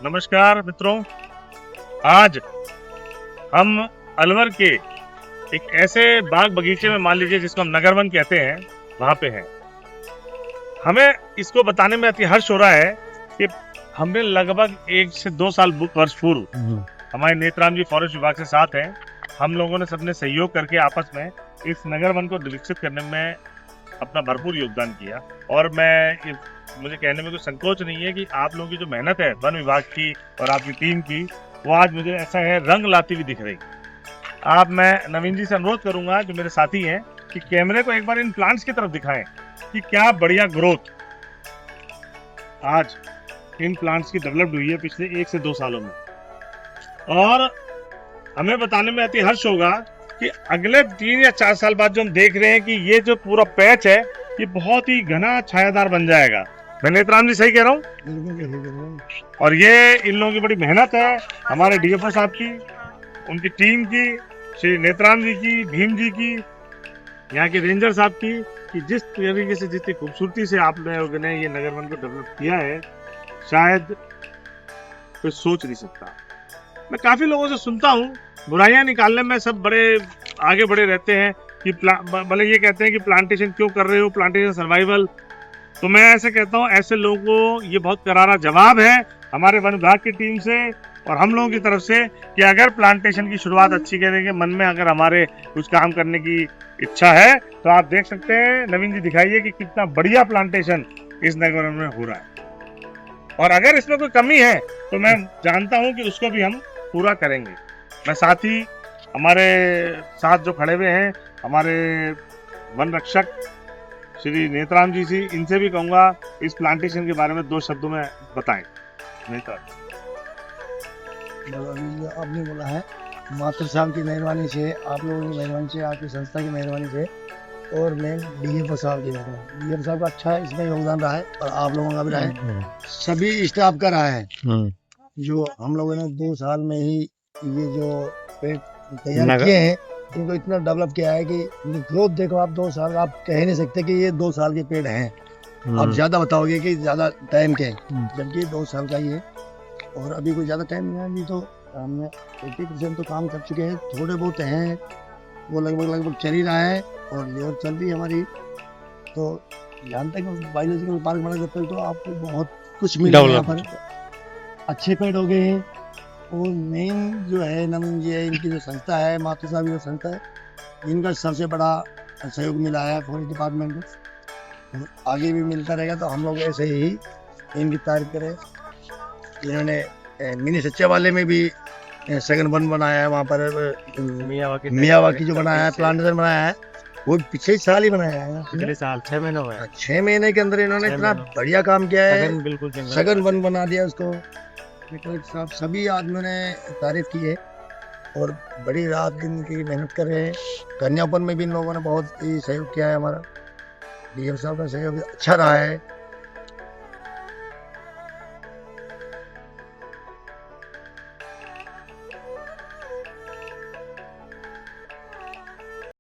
नमस्कार मित्रों। आज हम अलवर के एक ऐसे बाग बगीचे में, मान लीजिए जिसको हम नगर वन कहते हैं, वहां पे हैं। हमें इसको बताने में अति हर्ष हो रहा है कि हमने लगभग 1 से 2 साल वर्ष पूर्व हमारे नेत्राम जी फॉरेस्ट विभाग से साथ हैं। हम लोगों ने सबने सहयोग करके आपस में इस नगर वन को विकसित करने में अपना भरपूर योगदान किया। और मुझे कहने में कोई संकोच नहीं है कि आप लोगों की जो मेहनत है वन विभाग की और आपकी टीम की, वो आज मुझे ऐसा है रंग लाती हुई दिख रही। मैं नवीन जी से अनुरोध करूंगा, जो मेरे साथी हैं, कि कैमरे को एक बार इन प्लांट्स की तरफ दिखाएं कि क्या बढ़िया ग्रोथ आज इन प्लांट्स की डेवलप्ड हुई है पिछले 1 से 2 सालों में। और हमें बताने में अति हर्ष होगा कि अगले 3 या 4 साल बाद जो हम देख रहे हैं कि ये जो पूरा पैच है ये बहुत ही घना छायादार बन जाएगा। मैं नेत्राम जी सही कह रहा हूँ? और ये इन लोगों की बड़ी मेहनत है, हमारे डीएफओ साहब की, उनकी टीम की, श्री नेत्राम जी की, भीम जी की, यहाँ के रेंजर साहब की, कि जिस तरीके से, जितनी खूबसूरती से आप लोगों ने ये नगर वन को डेवलप किया है, शायद कोई सोच नहीं सकता। मैं काफी लोगों से सुनता हूँ, बुराइयां निकालने में सब बड़े आगे बढ़े रहते हैं कि भले ये कहते हैं कि प्लांटेशन क्यों कर रहे हो, प्लांटेशन सर्वाइवल। तो मैं ऐसे कहता हूँ, ऐसे लोगों को ये बहुत करारा जवाब है हमारे वन विभाग की टीम से और हम लोगों की तरफ से कि अगर प्लांटेशन की शुरुआत अच्छी करेंगे, मन में अगर हमारे कुछ काम करने की इच्छा है, तो आप देख सकते हैं। नवीन जी दिखाइए कि कितना बढ़िया प्लांटेशन इस नगर में हो रहा है। और अगर इसमें कोई कमी है तो मैं जानता हूं कि उसको भी हम पूरा करेंगे। मैं साथ ही हमारे साथ जो खड़े हुए हैं, हमारे वन रक्षक श्री नेत्राम जी जी, इनसे भी कहूंगा इस प्लांटेशन के बारे में 2 शब्दों में बताएं। नेत्राम, आपने बोला है, मास्टर साहब की मेहरबानी से, आप लोगों की मेहरबानी से, आपकी संस्था की मेहरबानी से, और मैं डीएफओ साहब की मेहरबानी। डीएफओ साहब का अच्छा इसमें योगदान रहा है और आप लोगों का भी रहा है, सभी स्टाफ का रहा है। जो हम लोगों ने 2 साल में ही ये जो पेड़ तैयार किए हैं, इनको इतना डेवलप किया है कि ग्रोथ देखो आप। 2 साल आप कह नहीं सकते कि ये 2 साल के पेड़ हैं। आप ज्यादा बताओगे कि ज्यादा टाइम के, जबकि 2 साल का ही है। और अभी कोई ज्यादा टाइम नहीं है, अभी तो हमने 80% तो काम कर चुके हैं। थोड़े बहुत हैं वो लगभग चल ही रहा है और लेबर चल रही है हमारी। तो जानते हैं कि बायोलॉजिकल पार्क बना करते तो आपको बहुत कुछ मिल रहा है यहाँ पर। अच्छे पेड़ हो गए हैं। और मेन जो है नवीन जी है, इनकी जो संस्था है, मातू साहब की जो संस्था है, इनका सबसे बड़ा सहयोग मिला है फॉरेस्ट डिपार्टमेंट को। आगे भी मिलता रहेगा। तो हम लोग ऐसे ही इनकी तारीफ करें। इन्होंने मिनी सच्चा वाले में भी सेकंड वन बनाया है, वहाँ पर मियावाकी जो बनाया है, प्लांटेशन बनाया है, वो पिछले साल ही बनाया है। पिछले साल 6 महीने हुए। 6 महीने के अंदर इन्होंने इतना बढ़िया काम किया है, बिल्कुल सघन वन बना दिया उसको। साहब सभी आदमियों ने तारीफ की है और बड़ी रात दिन की मेहनत कर रहे हैं। कन्यापन में भी इन लोगों ने बहुत ही सहयोग किया है। हमारा डीएम साहब का सहयोग अच्छा रहा है।